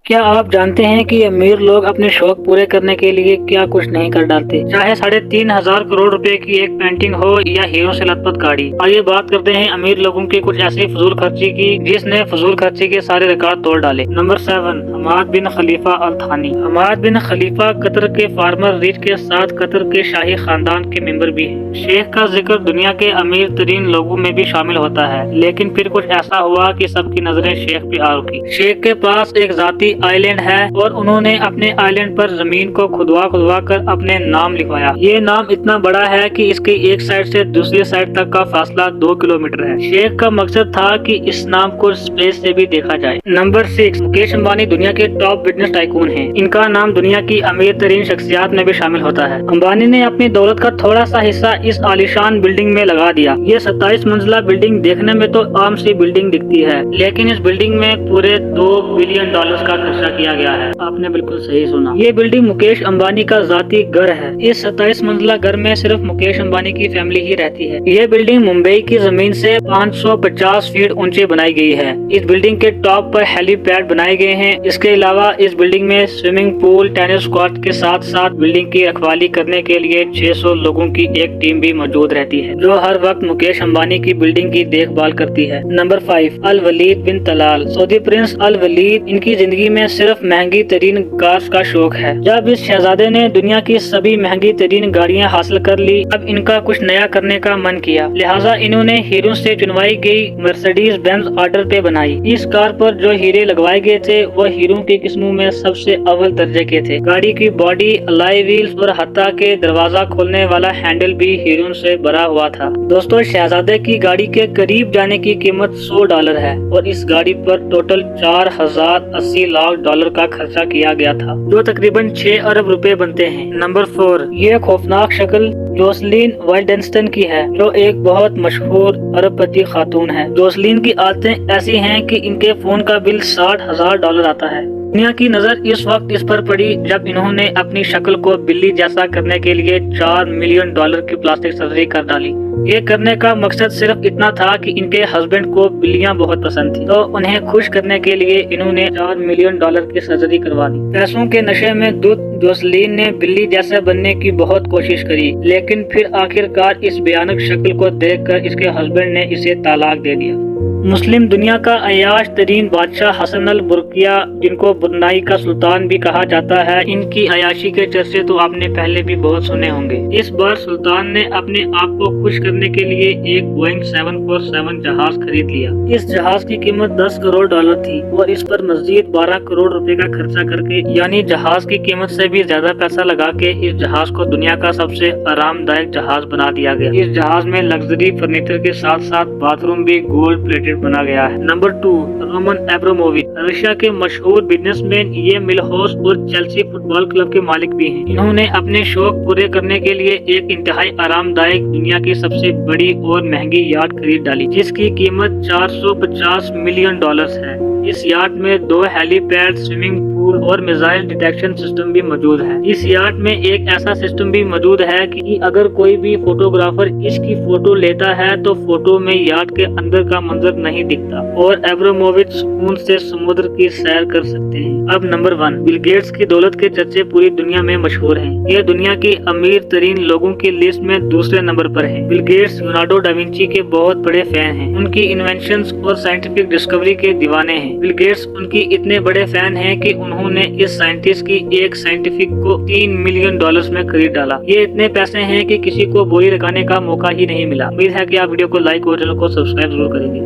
क्या आप जानते हैं कि अमीर लोग अपने शौक पूरे करने के लिए क्या कुछ नहीं कर डालते, चाहे 3,500 करोड़ रुपए की एक पेंटिंग हो या हीरो से लथपथ गाड़ी। आइए बात करते हैं अमीर लोगों की कुछ ऐसी फजूल खर्ची की जिसने फजूल खर्ची के सारे रिकॉर्ड तोड़ डाले। नंबर 7, हमाद बिन खलीफा अल थानी। हमाद बिन खलीफा कतर के फार्मर रिच के साथ कतर के शाही खानदान के मेंबर भी हैं। शेख का जिक्र दुनिया के अमीर तरीन लोगों में भी शामिल होता है, लेकिन फिर कुछ ऐसा हुआ कि सबकी नजरें शेख पे आ रुकी। शेख के पास एक जाती आइलैंड है और उन्होंने अपने आइलैंड पर जमीन को खुदवा कर अपने नाम लिखवाया। ये नाम इतना बड़ा है कि इसकी एक साइड से दूसरी साइड तक का फासला 2 किलोमीटर है। शेख का मकसद था कि इस नाम को स्पेस से भी देखा जाए। नंबर 6, मुकेश अंबानी दुनिया के टॉप बिजनेस टाइकून हैं। इनका नाम दुनिया की अमीर तरीन शख्सियात में भी शामिल होता है। अंबानी ने अपनी दौलत का थोड़ा सा हिस्सा इस आलीशान बिल्डिंग में लगा दिया। ये 27 मंजिला बिल्डिंग देखने में तो आम सी बिल्डिंग दिखती है, लेकिन इस बिल्डिंग में पूरे $2 बिलियन का खर्चा किया गया है। आपने बिल्कुल सही सुना। ये बिल्डिंग मुकेश अंबानी का जाती घर है। इस 27 मंजिला घर में सिर्फ मुकेश अंबानी की फैमिली ही रहती है। ये बिल्डिंग मुंबई की जमीन से 550 फीट ऊंची बनाई गई है। इस बिल्डिंग के टॉप पर हेलीपैड बनाए गए हैं। इसके अलावा इस बिल्डिंग में स्विमिंग पूल, टेनिस कोर्ट के साथ साथ बिल्डिंग की रखवाली करने के लिए 600 लोगों की एक टीम भी मौजूद रहती है, जो हर वक्त मुकेश अंबानी की बिल्डिंग की देखभाल करती है। नंबर 5, अल वलीद बिन तलाल। सऊदी प्रिंस अल वलीद, इनकी जिंदगी में सिर्फ महंगी तरीन कार्स का शौक है। जब इस शहजादे ने दुनिया की सभी महंगी तरीन गाड़ियां हासिल कर ली, अब इनका कुछ नया करने का मन किया। लिहाजा इन्होंने हीरो से चुनवाई गई मर्सिडीज बेंज ऑर्डर पे बनाई। इस कार पर जो हीरे लगवाए गए थे वो हीरो की किस्मों में सबसे अव्वल दर्जे के थे। गाड़ी की बॉडी, अलाई व्हील्स और हत्ता के दरवाजा खोलने वाला हैंडल भी हीरो से भरा हुआ था। दोस्तों, शहजादे की गाड़ी के करीब जाने की कीमत $100 है और इस गाड़ी पर टोटल $4,080 लाख का खर्चा किया गया था, जो तकरीबन 6 अरब रुपए बनते हैं। नंबर 4, ये खौफनाक शक्ल जोसलीन वाइल्डनस्टन की है, जो एक बहुत मशहूर अरबपति खातून है। जोसलीन की आदतें ऐसी हैं कि इनके फोन का बिल $60,000 आता है। दुनिया की नजर इस वक्त इस पर पड़ी जब इन्होंने अपनी शक्ल को बिल्ली जैसा करने के लिए $4 मिलियन की प्लास्टिक सर्जरी कर डाली। ये करने का मकसद सिर्फ इतना था कि इनके हस्बैंड को बिल्लियां बहुत पसंद थी, तो उन्हें खुश करने के लिए इन्होंने $4 मिलियन की सर्जरी करवा दी। पैसों के नशे में धुत जोसलीन ने बिल्ली जैसा बनने की बहुत कोशिश करी, लेकिन फिर आखिरकार इस भयानक शक्ल को देखकर इसके हस्बैंड ने इसे तलाक दे दिया। मुस्लिम दुनिया का अयाश तरीन बादशाह हसन अल बुरकिया, जिनको ब्रुनाई का सुल्तान भी कहा जाता है, इनकी अयाशी के चर्चे तो आपने पहले भी बहुत सुने होंगे। इस बार सुल्तान ने अपने आप को खुश करने के लिए एक बोइंग 747 जहाज खरीद लिया। इस जहाज की कीमत $10 करोड़ थी और इस पर मजीद $12 करोड़ रुपए का खर्चा करके, यानी जहाज की कीमत से भी ज्यादा पैसा लगा के इस जहाज को दुनिया का सबसे आरामदायक जहाज बना दिया गया। इस जहाज में लग्जरी फर्नीचर के साथ साथ बाथरूम भी गोल्ड प्लेटेड बना गया है। Number 2, Roman Abramovich. रशिया के मशहूर बिजनेसमैन, ये मिलहोस और चेल्सी फुटबॉल क्लब के मालिक भी हैं। इन्होंने अपने शौक पूरे करने के लिए एक इंतहाई आरामदायक दुनिया की सबसे बड़ी और महंगी याट खरीद डाली, जिसकी कीमत $450 मिलियन है। इस याट में 2 हेलीपैड, स्विमिंग पूल और मिसाइल डिटेक्शन सिस्टम भी मौजूद है। इस याट में एक ऐसा सिस्टम भी मौजूद है कि अगर कोई भी फोटोग्राफर इसकी फोटो लेता है तो फोटो में याट के अंदर का मंजर नहीं दिखता और एब्रामोविच सुकून से समुद्र की सैर कर सकते हैं। अब नंबर 1, बिल गेट्स की दौलत के चर्चे पूरी दुनिया में मशहूर हैं। ये दुनिया के अमीर तरीन लोगों की लिस्ट में दूसरे नंबर पर है। Bill Gates Leonardo da Vinci के बहुत बड़े फैन हैं। उनकी इन्वेंशंस और साइंटिफिक डिस्कवरी के दीवाने हैं। बिल गेट्स उनकी इतने बड़े फैन हैं कि उन्होंने इस साइंटिस्ट की एक साइंटिफिक को $3 मिलियन में खरीद डाला। ये इतने पैसे हैं कि किसी को बोली लगाने का मौका ही नहीं मिला। उम्मीद है कि आप वीडियो को लाइक और चैनल को सब्सक्राइब जरूर करेंगे।